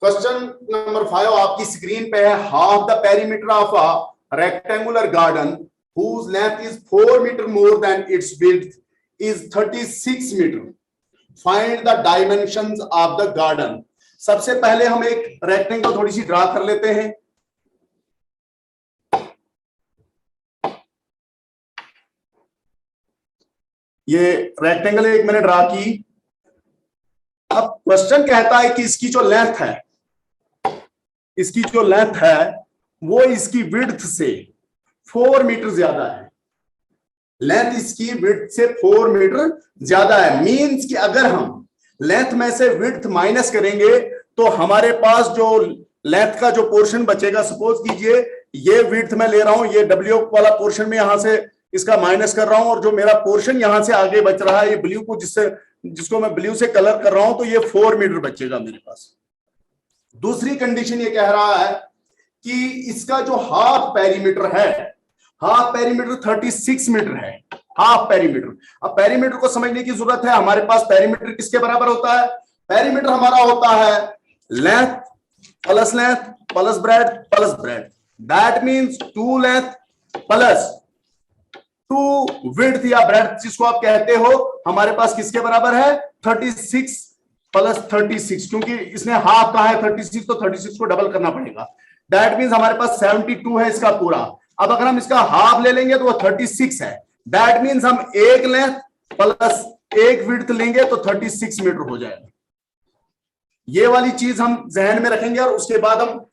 Question number 5 आपकी screen पे है। Half the perimeter of a rectangular garden whose length is 4 meter more than its width is 36 meter. Find the dimensions of the garden. सबसे पहले हम एक rectangle थोड़ी सी draw कर लेते हैं। ये रेक्टेंगल एक मैंने ड्रा की। अब क्वेश्चन कहता है कि इसकी जो लेंथ है वो इसकी विड्थ से 4 मीटर ज्यादा है। लेंथ इसकी विड्थ से 4 मीटर ज्यादा है। मींस कि अगर हम लेंथ में से विड्थ माइनस करेंगे तो हमारे पास जो लेंथ का जो पोर्शन बचेगा, सपोज कीजिए ये विड्थ में ले रहा हूं, ये डब्ल्यू वाला पोर्शन में यहां से इसका माइनस कर रहा हूं, और जो मेरा पोर्शन यहां से आगे बच रहा है ये ब्लू को जिसको मैं ब्लू से कलर कर रहा हूं, तो ये 4 मीटर बचेगा मेरे पास। दूसरी कंडीशन ये कह रहा है कि इसका जो हाफ पेरीमीटर है, हाफ पेरीमीटर 36 मीटर है। हाफ पेरीमीटर, अब पेरीमीटर को समझने की जरूरत है। हमारे पास पेरीमीटर किसके बराबर होता है? पेरीमीटर हमारा होता है length plus breadth. That means 2 length plus 2 width या ब्रेड्थ जिसको आप कहते हो, हमारे पास किसके बराबर है? 36 प्लस 36, क्योंकि इसने हाफ कहा है 36, तो 36 को डबल करना पड़ेगा। दैट मींस हमारे पास 72 है इसका पूरा। अब अगर हम इसका हाफ ले लेंगे तो वो 36 है। दैट मींस हम एक लेंथ प्लस एक विड्थ लेंगे तो 36 मीटर हो जाएगा। ये वाली चीज हम जहन में रखेंगे और उसके बाद हम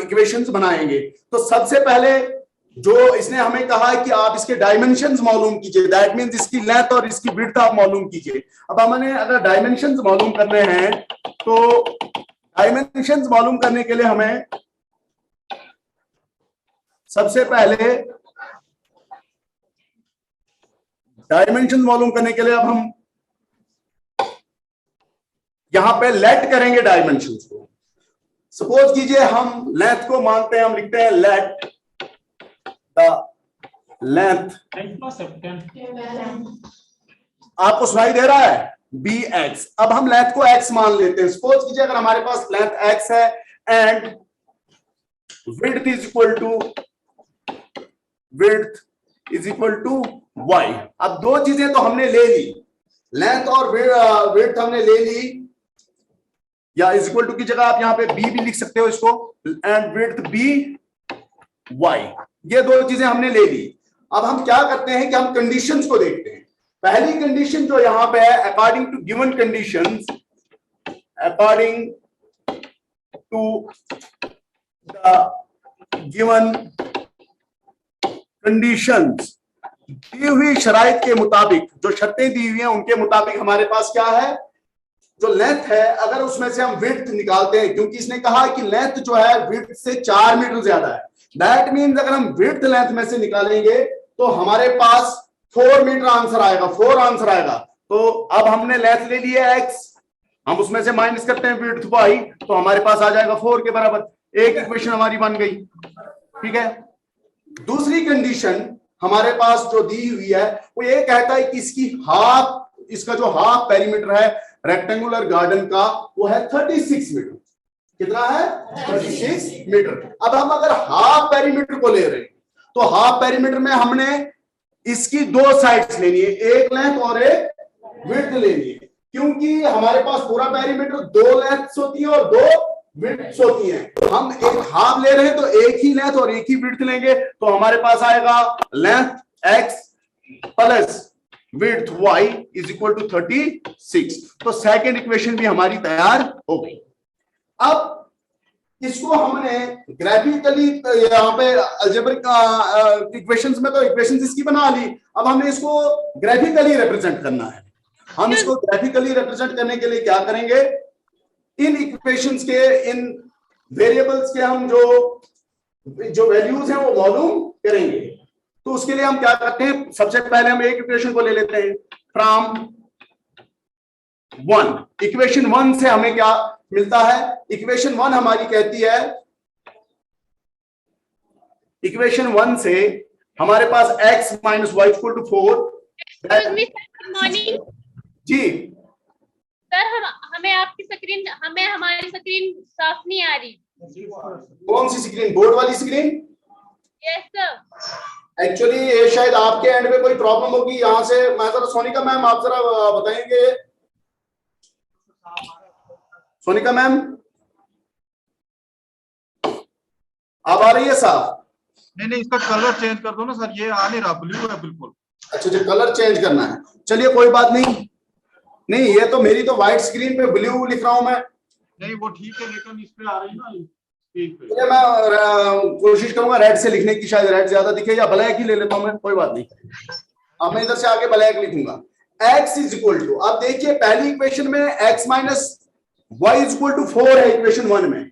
इक्वेशंस बनाएंगे। तो सबसे पहले जो इसने हमें कहा है कि आप इसके डायमेंशंस मालूम कीजिए। दैट मींस इसकी लेंथ और इसकी विड्थ आप मालूम कीजिए। अब हमने अगर डायमेंशंस मालूम करने हैं तो डायमेंशंस मालूम करने के लिए हमें सबसे पहले डायमेंशन मालूम करने के लिए अब हम यहां पे लेट करेंगे डायमेंशंस को। सपोज कीजिए हम लेंथ को मानते हैं, हम लिखते हैं लेट द लेंथ, आपको सुनाई दे रहा है, bx। अब हम लेंथ को x मान लेते हैं। सपोज कीजिए अगर हमारे पास लेंथ x है and width is equal to y। अब दो चीजें तो हमने ले ली, लेंथ और विड्थ हमने ले ली, या इज इक्वल टू की जगह आप यहां पे b भी लिख सकते हो इसको, एंड विड्थ by। ये दो चीजें हमने ले ली। अब हम क्या करते हैं कि हम कंडीशंस को देखते हैं। पहली कंडीशन जो यहां पे है, according to given conditions, according to the given conditions, दी हुई शराइत के मुताबिक, जो शर्तें दी हुई हैं उनके मुताबिक हमारे पास क्या है, जो लेंथ है अगर उसमें से हम विड्थ निकालते हैं, क्योंकि इसने कहा कि लेंथ जो है विड्थ से 4 मीटर ज्यादा है। दैट मींस अगर हम विड्थ लेंथ में से निकालेंगे तो हमारे पास 4 मीटर आंसर आएगा, 4 आंसर आएगा। तो अब हमने लेंथ ले ली है x, हम उसमें से माइनस करते हैं विड्थ y, तो हमारे पास आ जाएगा 4 के बराबर। एक इक्वेशन हमारी बन गई, ठीक है। दूसरी कंडीशन हमारे पास जो दी हुई है वो ये कहता है कि इसका जो हाफ पेरीमीटर है रेक्टेंगुलर गार्डन का वो है 36 मीटर। कितना है? 36 मीटर। अब हम अगर हाफ पेरीमीटर को ले रहे हैं तो हाफ पेरीमीटर में हमने इसकी 2 साइड्स लेनी है, एक लेंथ और एक विड्थ लेनी है, क्योंकि हमारे पास पूरा पेरीमीटर 2 लेंथ्स होती है और 2 विड्थ्स होती हैं। हम एक हाफ ले रहे हैं तो एक ही लेंथ और एक ही विड्थ लेंगे, तो हमारे पास आएगा length x plus width y is equal to 36। तो सेकंड इक्वेशन भी हमारी तैयार हो गई। अब इसको हमने ग्राफिकली, यहाँ पे अलजेब्रिक इक्वेशंस में तो इक्वेशंस इसकी बना ली, अब हमने इसको ग्राफिकली रिप्रेजेंट करना है। हम इसको ग्राफिकली रिप्रेजेंट करने के लिए क्या करेंगे, इन इक्वेशंस के, इन वेरिएबल्स के हम जो वैल्यूज हैं वो मालूम करेंगे। तो उसके लिए हम क्या करते हैं, सबसे पहले हम एक इक्वेशन को ले लेते हैं फ्रॉम 1। इक्वेशन 1 से हमें क्या मिलता है? इक्वेशन 1 हमारी कहती है, इक्वेशन 1 से हमारे पास x minus y equal to 4 जी सर हमें आपकी स्क्रीन, हमारी स्क्रीन साफ नहीं आ रही। कौन सी स्क्रीन? बोर्ड वाली स्क्रीन? Yes sir. एक्चुअली ये शायद आपके एंड में कोई प्रॉब्लम होगी। यहाँ से मैं जरा सोनिका मैम, आप जरा बताएंगे। सोनिका मैम आप आ रही है साहब? नहीं, इसका कलर चेंज कर दो ना सर, ये आ नहीं रहा, ब्लू है बिल्कुल। अच्छा, कलर चेंज करना है, चलिए कोई बात नहीं। नहीं, ये तो मेरी तो व्हाइट स्क्रीन पे ब्लू लिख रहा हूं मैं। नहीं वो ठीक है, लेकिन इस पे आ रही ना स्क्रीन पे। तो मैं कोशिश करूंगा रेड से लिखने की, शायद रेड ज्यादा दिखे, या ब्लैक ही ले लेता हूं मैं, कोई बात नहीं। अब मैं इधर से आगे ब्लैक लिखूंगा। x इज इक्वल टू, अब देखिए पहली इक्वेशन में x minus y is equal to 4 है इक्वेशन 1 में,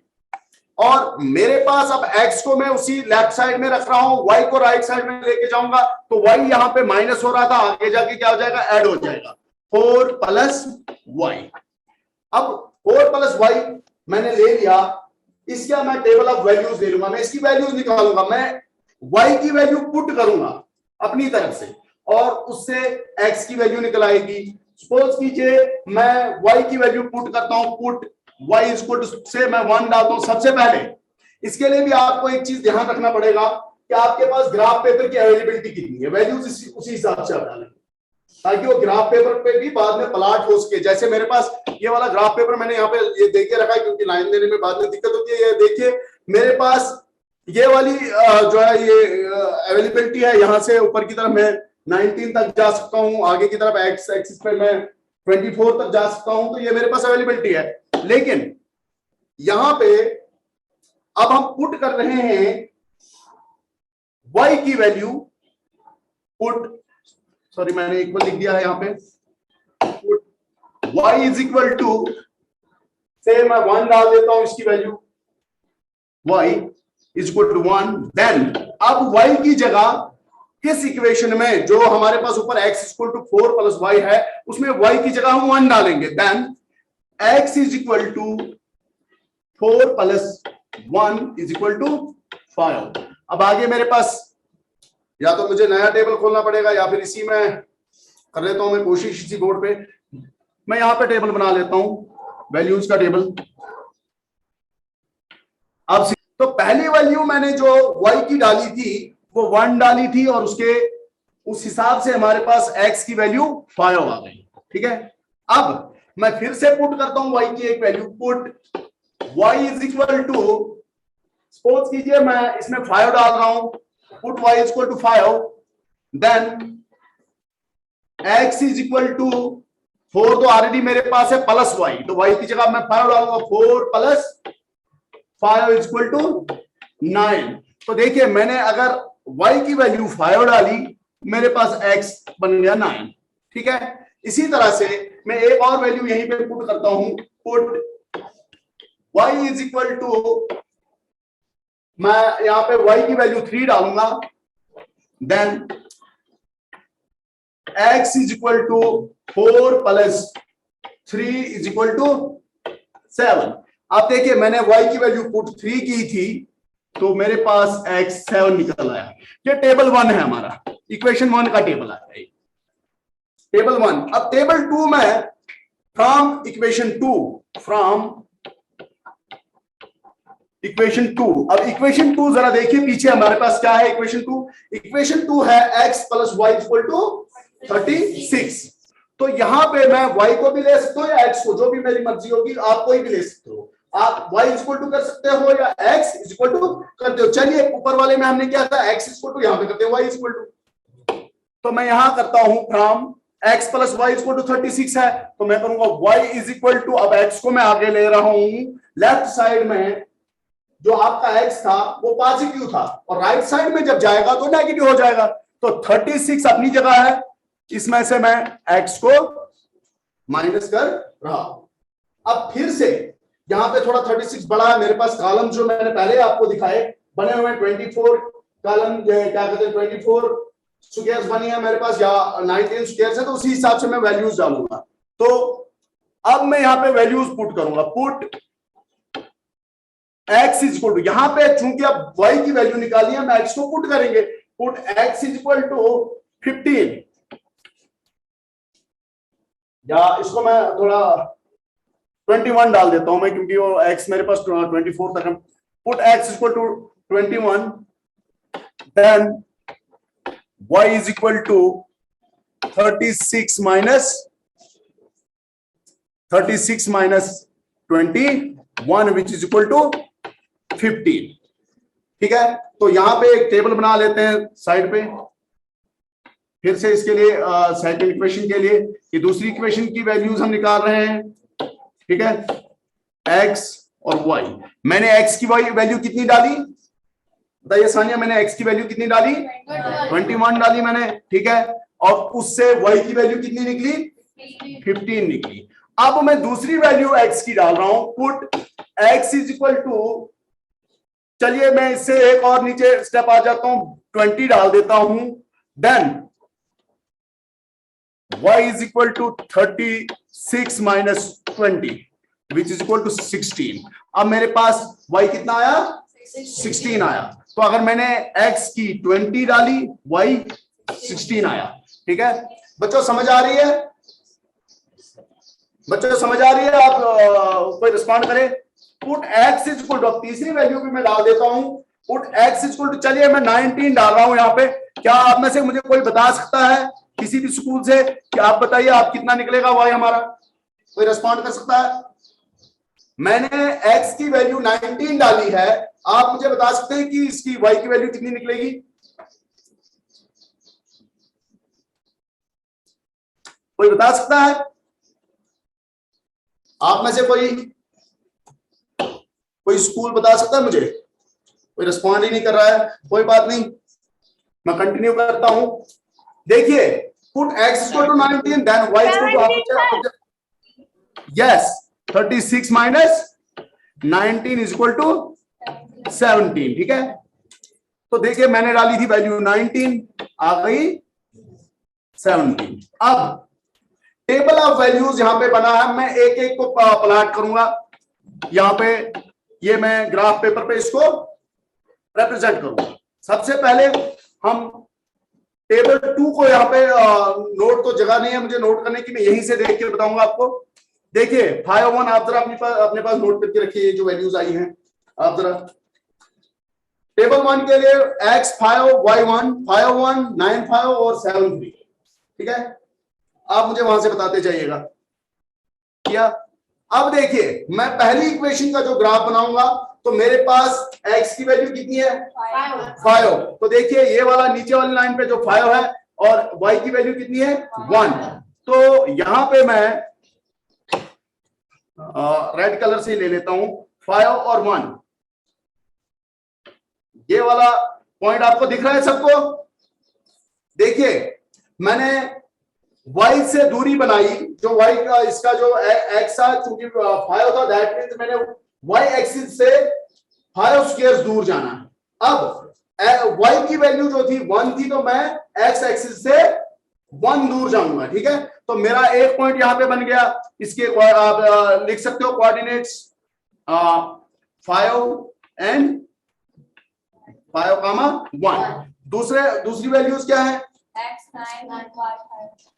और मेरे पास अब x को मैं उसी लेफ्ट साइड में रख रहा हूं, y को राइट साइड में लेके जाऊंगा, तो y यहां पे माइनस हो रहा था, आगे जाके क्या हो जाएगा? ऐड हो जाएगा, 4 प्लस वाई। अब 4 प्लस वाई मैंने ले लिया, इसका मैं टेबल ऑफ वैल्यूज ले लूंगा, मैं इसकी वैल्यूज निकालूंगा, मैं y की वैल्यू पुट करूंगा अपनी तरफ से, और उससे x की वैल्यू निकल आएगी। सपोज कीजिए मैं y की वैल्यू पुट करता हूं, put y is equal to से मैं 1 डालता हूं सबसे पहले। इसके लिए भी आपको एक चीज ध्यान रखना पड़ेगा कि आपके पास ग्राफ पेपर की अवेलेबिलिटी कितनी है, वैल्यूज उसी हिसाब से आप डालेंगे, ताकि वो ग्राफ पेपर पे भी बाद में प्लॉट हो सके। जैसे मेरे पास ये वाला ग्राफ पेपर मैंने यहाँ पे ये दे के रखा है, क्योंकि लाइन देने में बाद में दिक्कत होती है। ये देखिए मेरे पास ये वाली जो है ये अवेलेबिलिटी है, यहाँ से ऊपर की तरफ मैं 19 तक जा सकता हूँ, आगे की तरफ एक्स एक्सिस पे मैं 24 तक जा सकता हूँ, तो ये मेरे पास अवेलेबिलिटी है। लेकिन यहां पे अब हम पुट कर रहे हैं y की वैल्यू, पुट, सॉरी मैंने एक बार लिख दिया है यहां पे, put y is equal to से मैं 1 डाल देता हूं इसकी value, y is equal to 1। Then अब y की जगह इस इक्वेशन में जो हमारे पास ऊपर x equal to 4 plus y है, उसमें y की जगह हम 1 डालेंगे। Then x is equal to 4 plus 1 is equal to 5। अब आगे मेरे पास या तो मुझे नया टेबल खोलना पड़ेगा, या फिर इसी में कर लेता हूं मैं कोशिश, इसी बोर्ड पे मैं यहां पे टेबल बना लेता हूं, वैल्यूज का टेबल। अब तो पहली वैल्यू मैंने जो y की डाली थी वो 1 डाली थी, और उसके उस हिसाब से हमारे पास x की वैल्यू 5 आ गई, ठीक है। अब मैं फिर से पुट करता हूं y की एक value, put y is equal to, suppose कीजिए मैं इसमें 5 डाल रहा हूं, put y is equal to 5, then x is equal to 4, तो ऑलरेडी मेरे पास है प्लस y, तो y की जगह मैं 5 डालूंगा, 4 प्लस 5 इज इक्वल टू 9। तो देखिए मैंने अगर y की वैल्यू 5 डाली, मेरे पास x बन गया 9, ठीक है। इसी तरह से मैं एक और वैल्यू यहीं पे पुट करता हूं, put y is equal to, मैं यहां पे y की वैल्यू 3 डालूंगा, then x is equal to 4 plus 3 is equal to 7। आप देखिए मैंने y की वैल्यू पुट 3 की थी, तो मेरे पास x 7 निकल आया। ये टेबल 1 है हमारा, इक्वेशन 1 का टेबल आता है, टेबल 1। अब टेबल 2 में फ्रॉम इक्वेशन 2, फ्रॉम इक्वेशन 2, अब इक्वेशन 2 जरा देखिए पीछे हमारे पास क्या है। इक्वेशन 2, इक्वेशन 2 है x plus y equal to 36। तो यहां पे मैं y को भी ले सकता हूं या x को, जो भी मेरी मर्जी होगी, आप कोई भी ले सकते हो। आप y इक्वल टू कर सकते हो या x इक्वल टू करते हो। चलिए ऊपर वाले में हमने क्या था, x इक्वल टू, यहां पे करते हैं y इक्वल टू, तो मैं यहां करता हूं from x plus y equal to 36 है, तो मैं करूंगा y इज इक्वल टू, अब x को मैं आगे ले रहा हूं, लेफ्ट साइड में जो आपका x था वो पॉजिटिव था, और राइट साइड में जब जाएगा तो नेगेटिव हो जाएगा। तो 36 अपनी जगह है, इसमें से मैं x को माइनस कर रहा हूं। अब फिर से यहां पे थोड़ा 36 बड़ा है, मेरे पास कॉलम जो मैंने पहले आपको दिखाए बने हुए 24 कॉलम, क्या कहते हैं 24 स्क्वायर्स बनी है मेरे पास, या 19 स्क्वायर्स है, तो उसी हिसाब से मैं वैल्यूज डालूंगा। तो अब मैं यहां पे वैल्यूज पुट करूंगा, put x is equal to, यहां पे चूंकि अब y की वैल्यू निकाली है, मैं x को पुट करेंगे, put x is equal to 15, या इसको मैं थोड़ा 21 डाल देता हूं मैं, क्योंकि वो x मेरे पास 24 तक है। Put x equal to 21, then y is equal to 36 minus 21 which is equal to 15। ठीक है, तो यहां पे एक टेबल बना लेते हैं साइड पे, फिर से इसके लिए सेकंड इक्वेशन के लिए। ये दूसरी इक्वेशन की वैल्यूज हम निकाल रहे हैं। ठीक है, x और y, मैंने x की वैल्यू कितनी डाली बताइए सानिया, मैंने x की वैल्यू कितनी डाली 21 डाली मैंने। ठीक है, और उससे y की वैल्यू कितनी निकली 15 निकली। अब मैं दूसरी वैल्यू x की डाल रहा हूं, put x is equal to, चलिए मैं इससे एक और नीचे स्टेप आ जाता हूं, 20 डाल देता हूं, then y is equal to 36 minus 20 which is equal to 16। अब मेरे पास y कितना आया 16 आया। तो अगर मैंने x की 20 डाली, y 16 आया। ठीक है बच्चों, समझ आ रही है? बच्चों समझ आ रही है? आप कोई रिस्पॉन्ड करे। Put x is equal to, तीसरी वैल्यू भी मैं डाल देता हूं, put x is equal to, चलिए मैं 19 डाल रहा हूं यहाँ पे। क्या आप में से मुझे कोई बता सकता है किसी भी स्कूल से कि आप बताइए आप कितना निकलेगा y हमारा? कोई रिस्पॉन्ड कर सकता है? मैंने x की वैल्यू 19 डाली है, आप मुझे बता सकते हैं कि इसकी y की वैल्यू कितनी निकलेगी? कोई बता सकता है? आप में से कोई स्कूल बता सकता है मुझे? कोई रिस्पॉन्ड ही नहीं कर रहा है। कोई बात नहीं, मैं कंटिन्यू करता हूं। देखिए, put x equal to 19, then y equal to, yes 36 minus 19 is equal to 17। ठीक है, तो देखिए मैंने डाली थी वैल्यू 19, आ गई 17। अब टेबल ऑफ वैल्यूज यहां पे बना है, मैं एक एक को प्लॉट करूंगा यहां पे, ये मैं ग्राफ पेपर पे इसको रिप्रेजेंट करूंगा। सबसे पहले हम टेबल 2 को यहाँ पे नोट तो जगह नहीं है मुझे नोट करने की, मैं यहीं से देख के बताऊंगा आपको। देखिए 501 आप जरा अपने पास नोट करके रखिए, जो वैल्यूज आई हैं आप जरा। टेबल 1 के लिए x5 y1 501 95 और 73। ठीक है, आप मुझे वहां से बताते जाइएगा क्या। अब देखिए मैं पहली इक्वेशन का जो ग्राफ बनाऊंगा, तो मेरे पास x की वैल्यू कितनी है 5। तो देखिए ये वाला नीचे वाली लाइन पे जो 5 है, और y की वैल्यू कितनी है 1। तो यहां पे मैं रेड कलर से ले लेता हूं 5 और 1। ये वाला पॉइंट आपको दिख रहा है सबको? देखिए मैंने y से दूरी बनाई, जो y का इसका जो x था, चूंकि 5 था, दैट मींस मैंने y एक्सिस से 5 स्क्वायर दूर जाना है। अब y की वैल्यू जो थी 1 थी, तो मैं x एक्सिस से 1 दूर जाऊंगा। ठीक है, तो मेरा एक पॉइंट यहां पे बन गया। इसके आप लिख सकते हो कोऑर्डिनेट्स 5 एंड 5, 1। दूसरी वैल्यूज क्या है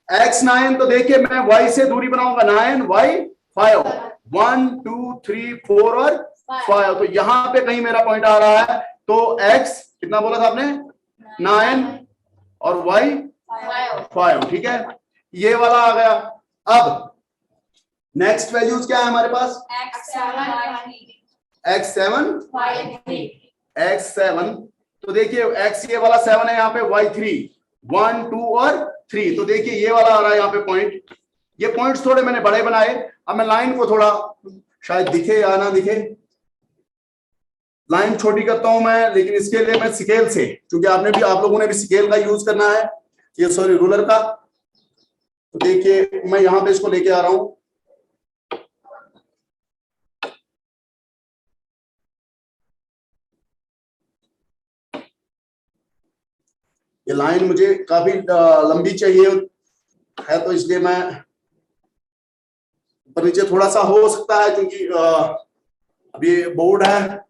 x9। तो देखिए मैं y से दूरी बनाऊंगा 9 y 5 1 2 3 4 और 5। तो यहां पे कहीं मेरा पॉइंट आ रहा है। तो x कितना बोला था आपने 9 और y 5। ठीक है, ये वाला आ गया। अब नेक्स्ट वैल्यूज क्या है हमारे पास x7। तो देखिए x ये वाला 7 है, यहाँ पे y3 1 2 और 3। तो देखिए ये वाला आ रहा है यहाँ पे पॉइंट। ये पॉइंट्स थोड़े मैंने बड़े बनाए। अब मैं लाइन को थोड़ा शायद दिखे या ना दिखे, लाइन छोटी करता हूं मैं, लेकिन इसके लिए मैं स्केल से, क्योंकि आप लोगों ने भी स्केल का यूज करना है, ये सॉरी रूलर का। तो देखिए मैं यहां पे इसको लेके आ रहा हूं। ये लाइन मुझे काफी लंबी चाहिए है, तो इसलिए मैं ऊपर नीचे थोड़ा सा हो सकता है, क्योंकि अभी बोर्ड है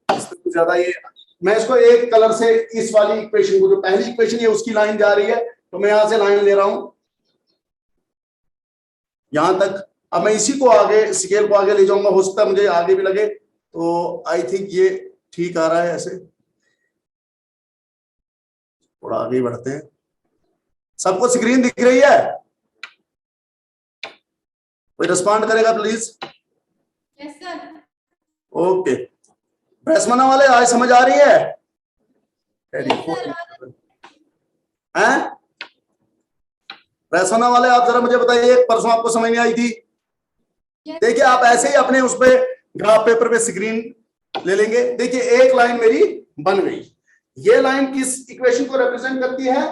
इसमें कुछ ज्यादा। ये मैं इसको एक कलर से इस वाली इक्वेशन को, जो पहली इक्वेशन है उसकी लाइन जा रही है, तो मैं यहां से लाइन ले रहा हूं यहां तक। अब मैं इसी को आगे, स्केल को आगे ले जाऊंगा, हो सकता है मुझे आगे भी लगे, तो आई थिंक ये ठीक आ रहा है। ऐसे थोड़ा आगे बढ़ते हैं। सबको स्क्रीन दिख रही है? कोई रिस्पॉन्ड करेगा प्लीज? Yes sir. ओके, फ्रेशमन वाले आज समझ आ रही है? हैं फ्रेशमन वाले आप जरा मुझे बताइए, परसों आपको समझ नहीं आई थी? देखिए आप ऐसे ही अपने उस पे ग्राफ पेपर पे स्क्रीन ले लेंगे। देखिए एक लाइन मेरी बन गई। ये लाइन किस इक्वेशन को रिप्रेजेंट करती है?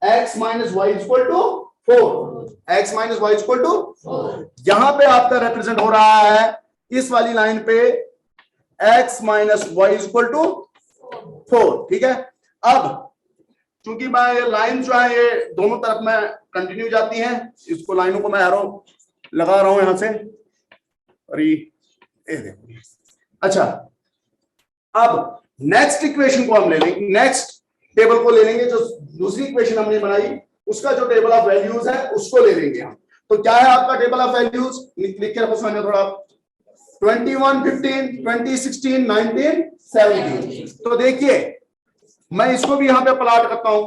x minus y equal to 4। x minus y equal to 4। यहां पे आपका रिप्रेजेंट हो रहा है इस वाली लाइन पे x minus y equal to 4। ठीक है। अब चूंकि मैं ये लाइन जो है ये दोनों तरफ में कंटिन्यू जाती हैं, इसको लाइनों को मैं एरो लगा रहा हूं यहां से, और ये देखो। अच्छा, अब नेक्स्ट इक्वेशन को हम ले लेंगे, नेक्स्ट टेबल को ले लेंगे, जो दूसरी इक्वेशन हमने बनाई उसका जो टेबल ऑफ वैल्यूज है उसको ले लेंगे हम। तो क्या है आपका टेबल ऑफ वैल्यूज? लिख के रखो मैंने थोड़ा, 21, 15, 20, 16, 19, 17। तो देखिए मैं इसको भी यहां पे प्लॉट करता हूं।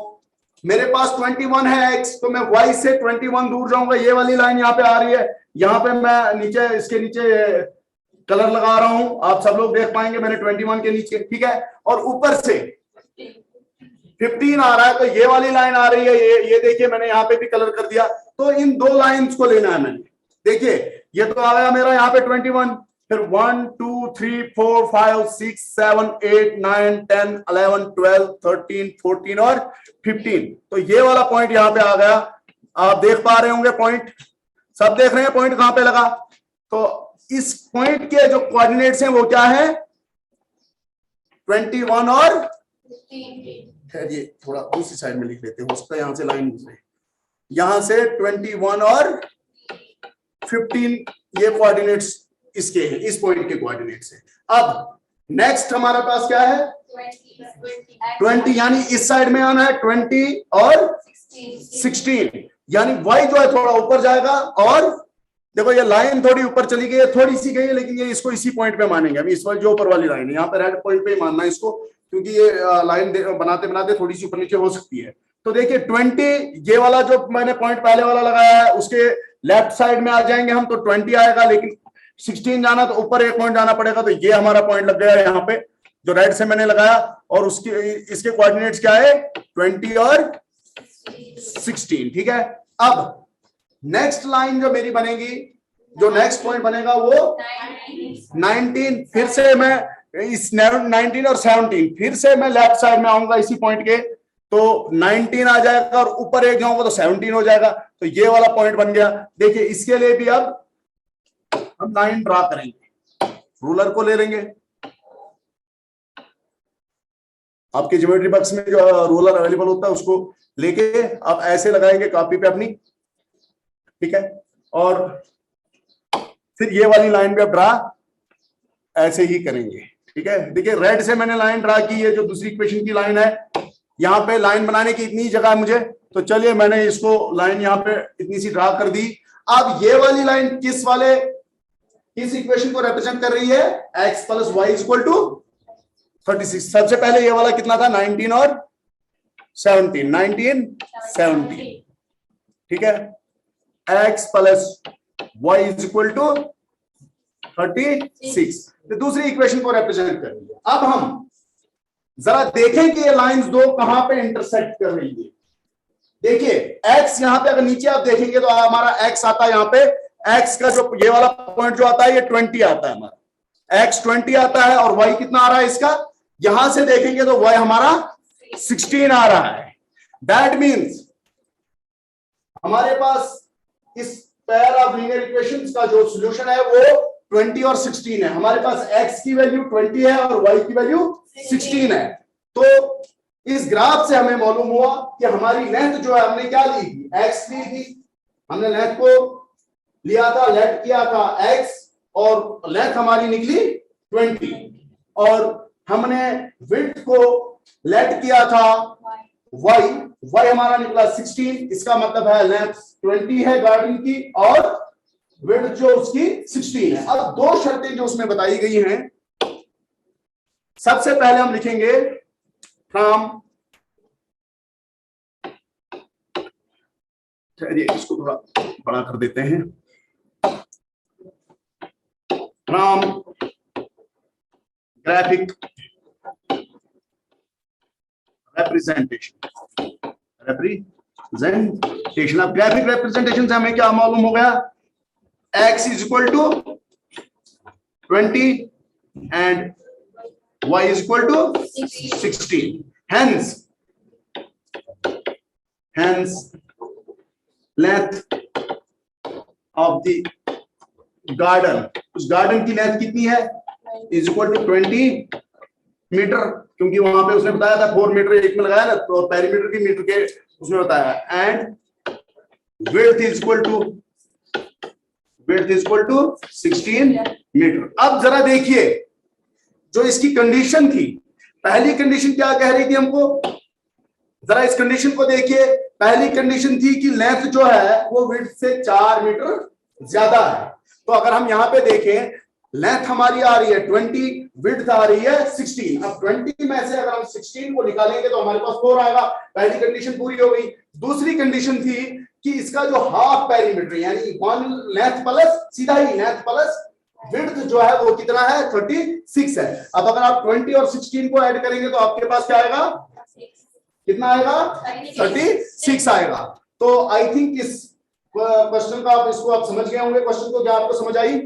मेरे पास 21 है x, तो मैं y से 21 दूर जाऊंगा, ये वाली लाइन यहाँ पे आ रही है। यहाँ पे मैं नीचे, इसके नीचे कलर लगा रहा हूं, आप सब लोग देख पाएंगे मैंने 21 के नीचे। ठीक है। और ऊपर से 15 आ रहा है, तो ये वाली लाइन आ रही है, ये देखिए मैंने यहाँ पे भी कलर कर दिया। तो इन दो लाइंस को लेना है मैंने। देखिए ये तो आ गया मेरा यहाँ पे 21, फिर 1 2 3 4 5 6 7 8 9 10 11 12 13 14 और 15। तो ये वाला पॉइंट यहाँ पे आ गया। आप देख पा रहे होंगे पॉइंट, सब देख रहे हैं पॉइंट कहां पे लगा? तो इस पॉइंट के जो कोऑर्डिनेट्स हैं वो क्या है? 21 और 15। ये थोड़ा दूसरी साइड में लिख लेते हैं, हो सकता है यहां से लाइन गुजरे। यहां से 21 और 15 ये कोऑर्डिनेट्स इसके हैं, इस पॉइंट के कोऑर्डिनेट्स हैं। अब नेक्स्ट हमारे पास क्या है? 20, यानी इस साइड में आना है 20 और 16, यानी y जो है थोड़ा ऊपर जाएगा। और देखो ये लाइन थोड़ी ऊपर चली गई है, थोड़ी सी गई है, लेकिन ये इसको इसी पॉइंट पे मानेंगे अभी। इस वाली जो ऊपर वाली लाइन है यहाँ पे रेड पॉइंट पे ही मानना है इसको, क्योंकि ये लाइन बनाते बनाते थोड़ी सी ऊपर नीचे हो सकती है। तो देखिए 20, ये वाला जो मैंने पॉइंट पहले वाला लगाया है उसके लेफ्ट साइड में आ जाएंगे हम, तो 20 आएगा। लेकिन 16 जाना तो ऊपर एक पॉइंट जाना पड़ेगा, तो ये हमारा पॉइंट लग गया यहाँ पे जो रेड से मैंने लगाया। और उसके इसके कोऑर्डिनेट्स क्या है? 20 और 16। ठीक है। अब नेक्स्ट लाइन जो मेरी बनेगी, जो नेक्स्ट पॉइंट बनेगा वो 19। फिर से मैं इस 19 और 17 फिर से मैं लेफ्ट साइड में आऊंगा इसी पॉइंट के, तो 19 आ जाएगा और ऊपर एक जाऊंगा तो 17 हो जाएगा। तो ये वाला पॉइंट बन गया। देखिए इसके लिए भी अब हम लाइन ड्रा करेंगे, रूलर को ले लेंगे। आपके ज्योमेट्री बॉक्स में जो रूलर अवेलेबल होता है उसको लेके आप ऐसे लगाएंगे कॉपी पे अपनी। ठीक है। और फिर ये वाली लाइन भी आप ड्रा ऐसे ही करेंगे। ठीक है। देखिए रेड से मैंने लाइन ड्रा की है, जो दूसरी इक्वेशन की लाइन है। यहाँ पे लाइन बनाने की इतनी जगह है मुझे, तो चलिए मैंने इसको लाइन यहाँ पे इतनी सी ड्रा कर दी। अब ये वाली लाइन किस इक्वेशन को रिप्रेजेंट कर रही है? x plus y equal to 36। सबसे पहले ये वाला कितना था? 19 और 17, 19 17। ठीक है। x प्लस y इज इक्वल टू 36, तो दूसरी इक्वेशन को रिप्रेजेंट कर रही है। अब हम जरा देखें कि ये लाइंस दो कहां पे इंटरसेक्ट कर रही है। देखिए x यहां पे अगर नीचे आप देखेंगे तो हमारा x आता है यहाँ पे। x का जो ये वाला पॉइंट जो आता है ये 20 आता है हमारा, x 20 आता है। और y कितना आ रहा है इसका? यहां से देखेंगे तो y हमारा 16 आ रहा है। दैट मीन्स हमारे पास इस पेयर ऑफ लीनियर इक्वेशंस का जो सॉल्यूशन है वो 20 और 16 है। हमारे पास x की वैल्यू 20 है और y की वैल्यू 16 है। तो इस ग्राफ से हमें मालूम हुआ कि हमारी लेंथ जो है हमने क्या ली थी? x ली थी। हमने लेंथ को लिया था, लेट किया था x, और लेंथ हमारी निकली 20। और हमने विड्थ को लेट किया था y हमारा निकला 16। इसका मतलब है लेंथ 20 है गार्डन की और विड्थ जो उसकी 16 है। अब दो शर्तें जो उसमें बताई गई हैं, सबसे पहले हम लिखेंगे फ्रॉम, इसको थोड़ा बड़ा कर देते हैं, फ्रॉम ग्राफिक रिप्रेजेंटेशन, अब ग्राफिक रिप्रेजेंटेशन से हमें क्या मालूम हो गया, x is equal to 20 and y is equal to 16. Hence length of the garden, उस गार्डन की लेंथ कितनी है, is equal to 20 मीटर, क्योंकि वहां पे उसने बताया था 4 मीटर एक में लगाया ना, तो पेरीमीटर की मीटर के उसमें बताया, and width is equal to 16 metre. अब जरा देखिए जो इसकी कंडीशन थी, पहली कंडीशन क्या कह रही थी हमको, जरा इस कंडीशन को देखिए। पहली कंडीशन थी कि लेंथ जो है वो विड्थ से 4 मीटर ज्यादा है। तो अगर हम यहां पे देखें, लेंथ हमारी आ रही है 20, विड्थ आ रही है 16। अब 20 में से अगर हम 16 को निकालेंगे तो हमारे पास 4 आएगा। पहली कंडीशन पूरी हो गई। दूसरी कंडीशन थी कि इसका जो हाफ पेरीमीटर यानी 1 लेंथ प्लस, सीधा ही लेंथ प्लस विड्थ जो है वो कितना है, 36 है। अब अगर आप 20 और 16 को ऐड करेंगे तो आपके पास क्या आएगा, कितना आएगा, 36 आएगा। तो आई थिंक इस क्वेश्चन का आप समझ गए होंगे। क्वेश्चन को क्या आपको समझ आई?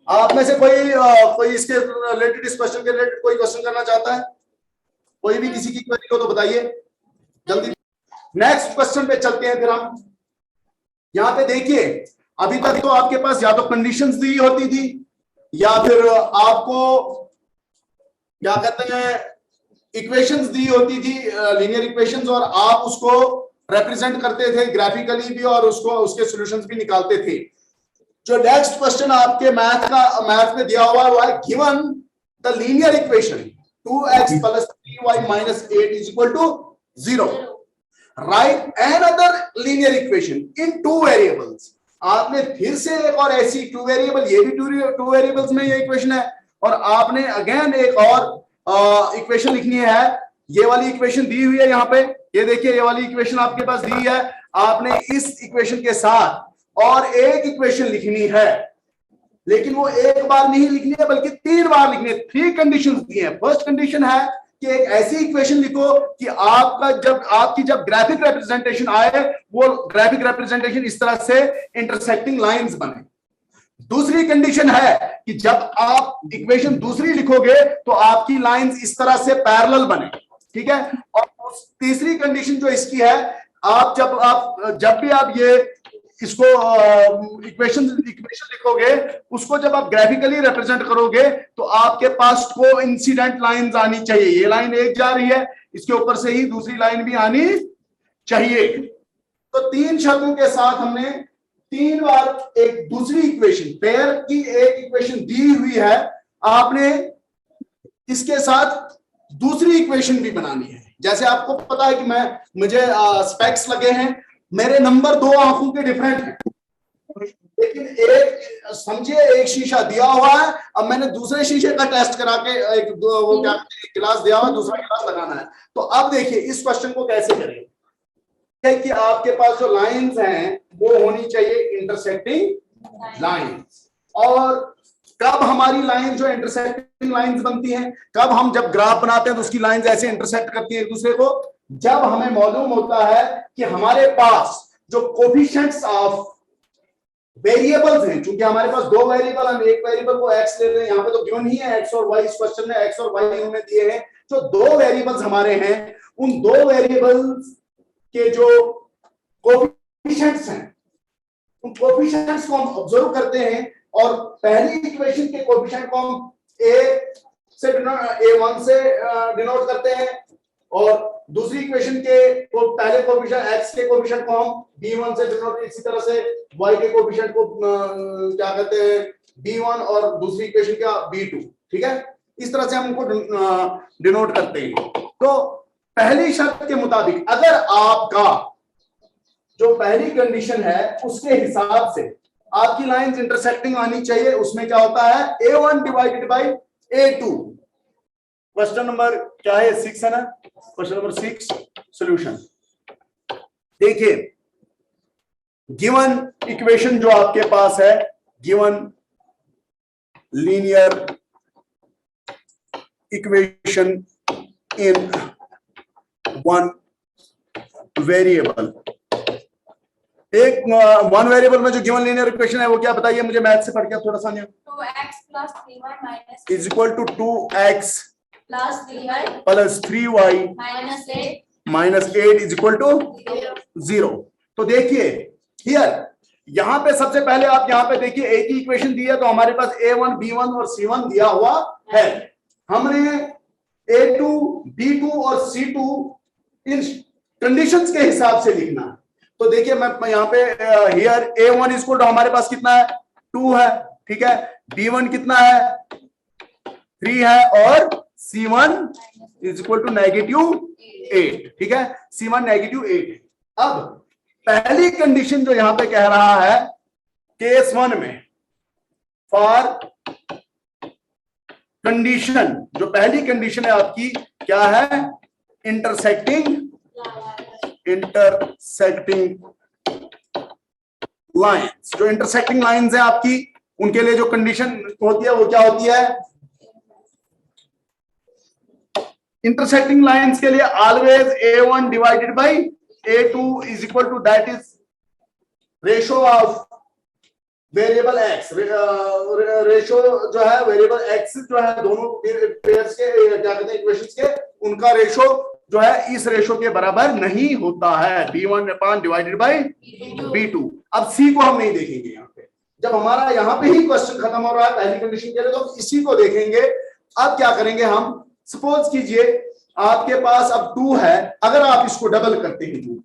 आप में से कोई इसके रिलेटेड, इस क्वेश्चन के रिलेटेड कोई क्वेश्चन करना चाहता है? कोई भी किसी की क्वेरी हो तो बताइए जल्दी। नेक्स्ट क्वेश्चन पे चलते हैं। फिर हम यहां पे देखिए, अभी तक तो आपके पास या तो कंडीशंस दी होती थी या फिर आपको क्या कहते हैं, इक्वेशंस दी होती थी, लीनियर इक्वेशंस, और आप उसको रिप्रेजेंट करते थे ग्राफिकली भी और उसको उसके सॉल्यूशंस भी निकालते थे। जो नेक्स्ट क्वेश्चन आपके मैथ में दिया हुआ है, given the linear equation 2x + 3y - 8 = 0, right another linear equation in 2 variables। आपने फिर से एक और ऐसी 2 वेरिएबल, ये भी 2 वेरिएबल्स में ये इक्वेशन है, और आपने अगेन एक और इक्वेशन लिखनी है। ये वाली इक्वेशन दी हुई है यहाँ पे, ये देखिए ये वाली इक्वेशन आपके पास दी है। आपने इस इक्वेशन के साथ और एक इक्वेशन लिखनी है, लेकिन वो एक बार नहीं लिखनी है बल्कि 3 बार लिखनी है। 3 कंडीशंस दी हैं। फर्स्ट कंडीशन है कि एक ऐसी इक्वेशन लिखो कि आपकी जब ग्राफिक रिप्रेजेंटेशन आए, वो ग्राफिक रिप्रेजेंटेशन इस तरह से इंटरसेक्टिंग लाइंस बने। दूसरी कंडीशन है कि जब आप इक्वेशन दूसरी लिखोगे तो आपकी लाइंस इस तरह से पैरेलल बने, ठीक है। और तीसरी कंडीशन जो इसकी है, जब भी आप ये इसको इक्वेशन लिखोगे, उसको जब आप ग्राफिकली रिप्रेजेंट करोगे तो आपके पास कोइंसिडेंट लाइंस आनी चाहिए। ये लाइन एक जा रही है, इसके ऊपर से ही दूसरी लाइन भी आनी चाहिए। तो 3 शर्तों के साथ हमने 3 बार एक दूसरी इक्वेशन, पेयर की एक इक्वेशन दी हुई है, आपने इसके साथ दूसरी इक्वेशन भी बनानी है। जैसे आपको पता है कि मुझे स्पेक्स लगे हैं, मेरे नंबर 2 आंखों के डिफरेंट हैं, लेकिन एक समझिए एक शीशा दिया हुआ है, अब मैंने दूसरे शीशे का टेस्ट करा के एक गिलास दिया हुआ है, दूसरा गिलास लगाना है। तो अब देखिए इस क्वेश्चन को कैसे करेंगे कि आपके पास जो लाइंस हैं वो होनी चाहिए इंटरसेक्टिंग लाइंस। और कब हमारी लाइन जो इंटरसेक्टिंग लाइंस बनती हैं, कब हम जब ग्राफ बनाते हैं तो उसकी लाइंस ऐसे इंटरसेक्ट करती है एक दूसरे को, जब हमें मालूम होता है कि हमारे पास जो कोफिशिएंट्स ऑफ वेरिएबल्स हैं, क्योंकि हमारे पास 2 वेरिएबल, हम एक वेरिएबल को x ले रहे हैं, यहाँ पे तो गिवन ही है x और y, इस क्वेश्चन में x और y उन्होंने दिए हैं। जो 2 वेरिएबल्स हमारे हैं, उन 2 वेरिएबल्स के जो कोफिशिएंट्स हैं, उन कोफिशिएंट्स को हम ऑब्जर्व करते हैं, और पहली इक्वेशन के कोफिशिएंट को हम a1 से डिनोट करते हैं, और दूसरी इक्वेशन के पहले कोफिशिएंट x के कोफिशिएंट को हम b1 से डिनोट, इसी तरह से y के कोफिशिएंट को क्या कहते हैं b1, और दूसरी इक्वेशन का b2, ठीक है। इस तरह से हम उनको डिनोट करते हैं। तो पहली शर्त के मुताबिक अगर आपका जो पहली कंडीशन है उसके हिसाब से आपकी लाइंस इंटरसेक्टिंग आनी चाहिए। उसमें क्या होता है, A1 divided by A2। Question number क्या है, 6 है ना, क्वेश्चन नंबर 6 सॉल्यूशन। देखिए गिवन इक्वेशन जो आपके पास है, given linear equation in one variable, एक वन वेरिएबल में जो गिवन लीनियर इक्वेशन है वो क्या बताइए मुझे, मैथ से पढ़ के थोड़ा सा। 2x plus 3y minus is equal to 2x plus 3y plus 3y minus 8 minus 8 is equal to 0। तो देखिए हियर, यहां पे सबसे पहले आप यहां पे देखिए एक ही इक्वेशन दी है, तो हमारे पास A1 B1 और C1 दिया हुआ है। हमने A2 B2 और C2 इन कंडीशंस के हिसाब से लिखना है। तो देखिए मैं यहाँ पे हियर A1 इक्वल टू हमारे पास कितना है, 2 है, ठीक है। B1 कितना है, 3 है, और C1 इज इक्वल टू -8, ठीक है। C1 -8। अब पहली कंडीशन जो यहां पे कह रहा है, केस 1 में फॉर कंडीशन, जो पहली कंडीशन है आपकी क्या है, इंटरसेक्टिंग लाइंस। जो इंटरसेक्टिंग लाइंस है आपकी, उनके लिए जो कंडीशन होती है वो क्या होती है, इंटरसेक्टिंग लाइंस के लिए always A1 divided by A2 is equal to that is ratio of variable x। Ratio जो है वेरिएबल x जो है दोनों पेयर्स के, क्या कहते हैं, इक्वेशंस के, उनका रेशो जो है इस रेशो के बराबर नहीं होता है, B1 upon divided by B2। अब C को हम नहीं देखेंगे यहाँ पे, जब हमारा यहाँ पे ही क्वेश्चन खत्म हो रहा है पहली कंडीशन के लिए, तो इसी को देखेंगे। अब क्या करेंगे हम, सपोज कीजिए आपके पास अब 2 है, अगर आप इसको डबल करते हैं 2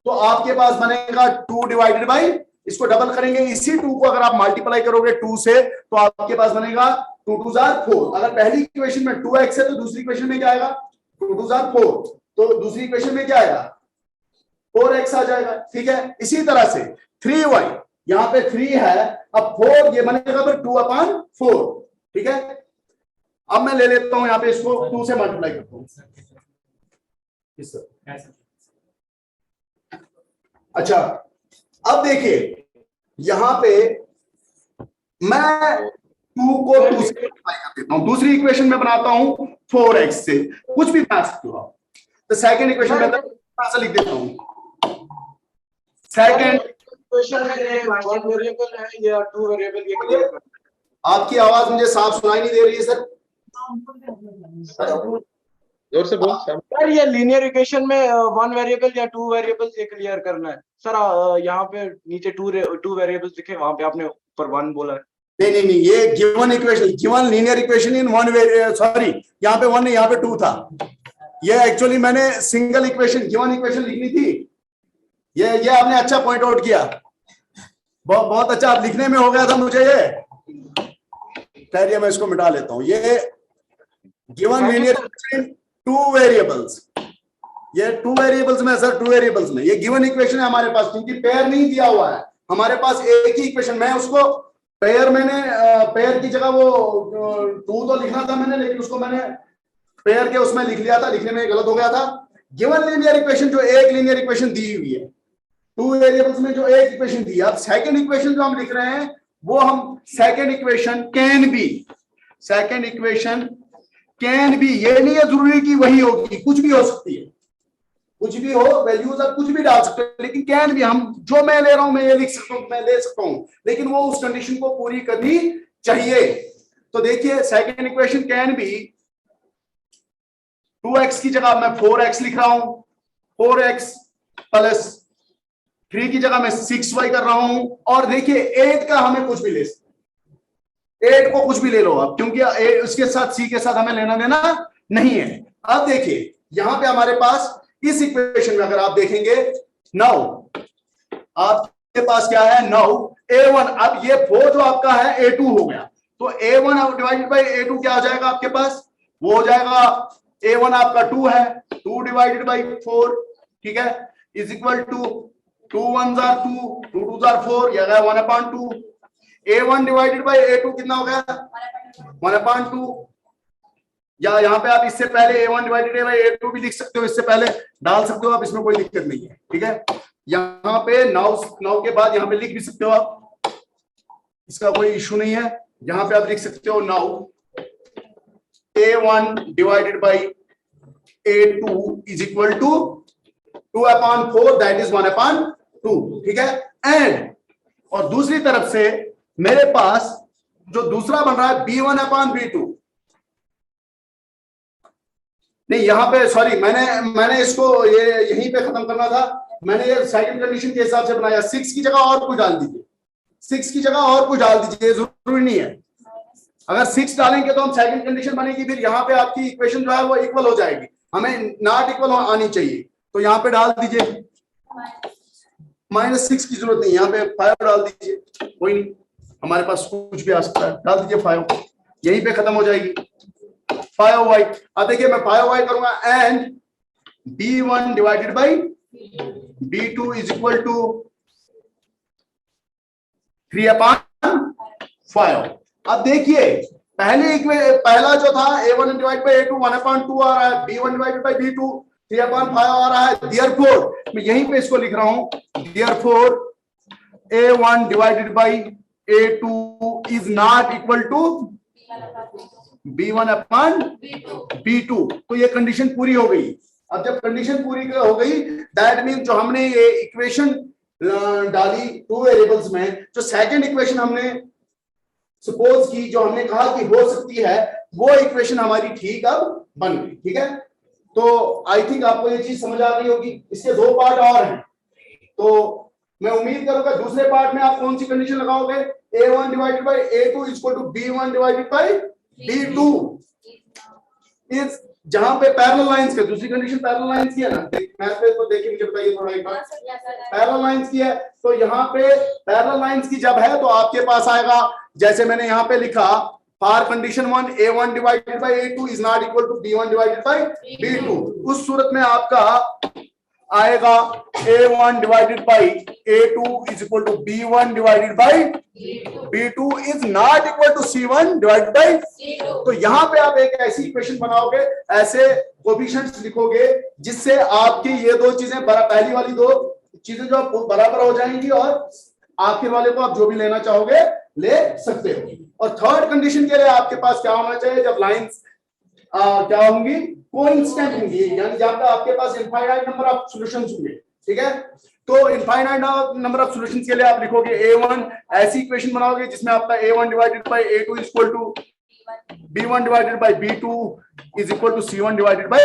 तो आपके पास बनेगा 2 डिवाइडेड बाई, इसको डबल करेंगे, इसी 2 को अगर आप मल्टीप्लाई करोगे 2 से तो आपके पास बनेगा 2 2 4। अगर पहली इक्वेशन में 2x है तो दूसरी इक्वेशन में क्या आएगा, 2 2 4, तो दूसरी इक्वेशन में क्या आएगा, 4x आ जाएगा, ठीक है। इसी तरह से 3y, यहाँ पे 3 है, अब 4 ये बनेगा फिर 2/4, ठीक है। अब मैं ले लेता हूं यहाँ पे इसको 2 से मल्टीप्लाई करता हूं। अच्छा अब देखिए यहां पे मैं 2 को 2 से मल्टीप्लाई कर देता हूं, दूसरी इक्वेशन में बनाता हूं 4x से, कुछ भी बना सकते हो आप। तो सेकंड इक्वेशन में ऐसा लिख देता हूं, सेकंड क्वेश्चन में 1 वेरिएबल है या 2 वेरिएबल, ये क्लियर कर। आपकी आवाज मुझे साफ सुनाई नहीं दे रही है सर, जोर से बोल सर। ये लीनियर इक्वेशन में 1 वेरिएबल या 2 वेरिएबल ये क्लियर करना है सर। यहाँ पे नीचे 2 वेरिएबल्स दिखे, वहां पे आपने ऊपर 1 बोला है। नहीं, ये given equation, given linear equation in one, sorry यहाँ पे 1 नहीं, यहाँ पे 2 था। ये एक्चुअली मैंने सिंगल इक्वेशन, गिवन इक्वेशन लिखनी थी। ये आपने अच्छा पॉइंट आउट किया, बहुत अच्छा, आप लिखने में हो गया था मुझे ये। ठहरिए मैं इसको मिटा लेता हूं। ये गिवन लीनियर इक्वेशन 2 वेरिएबल्स, ये 2 वेरिएबल्स में सर, 2 वेरिएबल्स में ये गिवन इक्वेशन है हमारे पास, क्योंकि पेयर नहीं दिया हुआ है हमारे पास, एक ही इक्वेशन। मैं उसको पेयर, मैंने पेयर की जगह वो 2 तो लिखना था मैंने, लेकिन उसको मैंने पेयर के उसमें लिख लिया था, लिखने में गलत हो गया था। गिवन लीनियर इक्वेशन जो एक लीनियर इक्वेशन दी हुई है, 2 वेरिएबल्स में जो एक इक्वेशन दी है। अब सेकंड इक्वेशन जो हम लिख रहे हैं वो हम second equation can be, second equation can be, ये नहीं है जरूरी कि वही होगी, कुछ भी हो सकती है, कुछ भी हो, वैल्यूज आप कुछ भी डाल सकते हो, लेकिन कैन भी, हम जो मैं ले रहा हूं मैं ये लिख सकता हूं, मैं ले सकता हूं, लेकिन वो उस कंडीशन को पूरी करनी चाहिए। तो देखिए second equation can be, 2x की जगह मैं 4x लिख रहा हूं, 4x प्लस 3 की जगह मैं 6y कर रहा हूं, और देखिए 8 का हमें कुछ भी ले सकते, 8 को कुछ भी ले लो आप, क्योंकि उसके साथ c के साथ हमें लेना देना नहीं है। अब देखिए यहां पे हमारे पास इस इक्वेशन में अगर आप देखेंगे 9, आपके पास क्या है 9 A1, अब ये 4 जो आपका है A2 हो गया, तो A1 डिवाइडेड बाई A2 क्या हो जाएगा आपके पास, वो हो जाएगा A1 आपका 2 है, 2 डिवाइडेड बाई 4, ठीक है, is equal to 2 1s are 2, 2 2s are 4, ये गया 1/2। A1 डिवाइडेड बाय A2 कितना हो गया? 1/2। या यहाँ पे आप इससे पहले A1 डिवाइडेड बाय A2 भी लिख सकते हो, इससे पहले डाल सकते हो आप, इसमें कोई दिक्कत नहीं है, ठीक है। यहाँ पे नाउ के बाद यहाँ पे लिख भी सकते हो आप, इसका कोई इशू नहीं है। यहाँ पे आप लिख सकते हो now A1 divided by A2 is equal to 2/4, that is 1/2, ठीक है। एंड और दूसरी तरफ से मेरे पास जो दूसरा बन रहा है B1/B2, नहीं यहाँ पे सॉरी, मैंने इसको ये यहीं पे खत्म करना था, मैंने ये सेकंड कंडीशन के हिसाब से बनाया। 6 की जगह और कुछ डाल दीजिए, 6 की जगह और कुछ डाल दीजिए, जरूरी नहीं है। अगर 6 डालेंगे तो हम सेकंड कंडीशन बनेगी, फिर यहाँ पे आपकी इक्वेशन जो है वो इक्वल हो जाएगी, हमें नॉट इक्वल आनी चाहिए, तो यहाँ पे डाल दीजिए -6 की जरूरत नहीं, यहाँ पे 5 डाल दीजिए, कोई नहीं, हमारे पास कुछ भी आ सकता है, डाल दीजिए 5, यहीं पे खत्म हो जाएगी 5y। अब देखिए मैं 5y करूंगा and B1 divided by B2 is equal to 3/5। अब देखिए पहला जो था A1 डिवाइड बाई A2 1/2 आ रहा है, B1 डिवाइडेड बाई B2 3/5 आ रहा है। देयरफॉर मैं यहीं पे इसको लिख रहा हूं, therefore A1 divided by A2 is not equal to B1/B2। तो ये कंडीशन पूरी हो गई। अब जब कंडीशन पूरी हो गई, दैट मीन जो हमने ये इक्वेशन डाली 2 वेरिएबल्स में, जो सेकंड इक्वेशन हमने सपोज की, जो हमने कहा कि हो सकती है, वो इक्वेशन हमारी ठीक अब बन गई, ठीक है। तो आई थिंक आपको ये चीज समझ आ गई होगी। इसके 2 पार्ट और हैं, तो मैं उम्मीद करूंगा दूसरे पार्ट में आप कौन सी कंडीशन लगाओगे, A1 divided by A2 equal to B1 divided by B2 is, जहां पे पैरेलल लाइंस के, दूसरी कंडीशन पैरेलल लाइंस की है ना, मैथ पे तो देखिए, मुझे बताइए थोड़ा एक बार, पैरेलल लाइंस की है, तो यहाँ पे पैरेलल लाइंस की जब है तो आपके पास आएगा, जैसे मैंने यहाँ पे लिखा, for condition 1 A1 divided by A2 is not equal to B1 divided by B2, उस सूरत में आपका आएगा A1 divided by A2 is equal to B1 divided by B2 is not equal to C1 divided by. तो यहाँ पे आप एक ऐसी इक्वेशन बनाओगे, ऐसे कोएफिशिएंट्स लिखोगे, जिससे आपकी ये दो चीजें पहली वाली दो चीजें जो बराबर हो जाएंगी, और आखिर वाले को आप जो भी लेना चाहोगे ले सकते हो। और थर्ड कंडीशन के लिए आपके पास क्या होना चाहिए, जब लाइंस क्या होंगी, कोइंसिडेंट होंगी, यानी जब आपके पास इनफाइनाइट नंबर ऑफ सॉल्यूशंस होंगे, ठीक है। तो इनफाइनाइट नंबर ऑफ सॉल्यूशंस के लिए आप लिखोगे A1, ऐसी इक्वेशन बनाओगे जिसमें आपका A1 divided by A2 is equal to B1 divided by B2 is equal to C1 divided by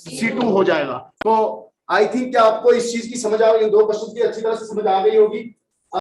C2 हो जाएगा। तो आई थिंक कि आपको इस चीज की समझ आ गई, इन 2 क्वेश्चन की अच्छी तरह से समझ आ गई होगी।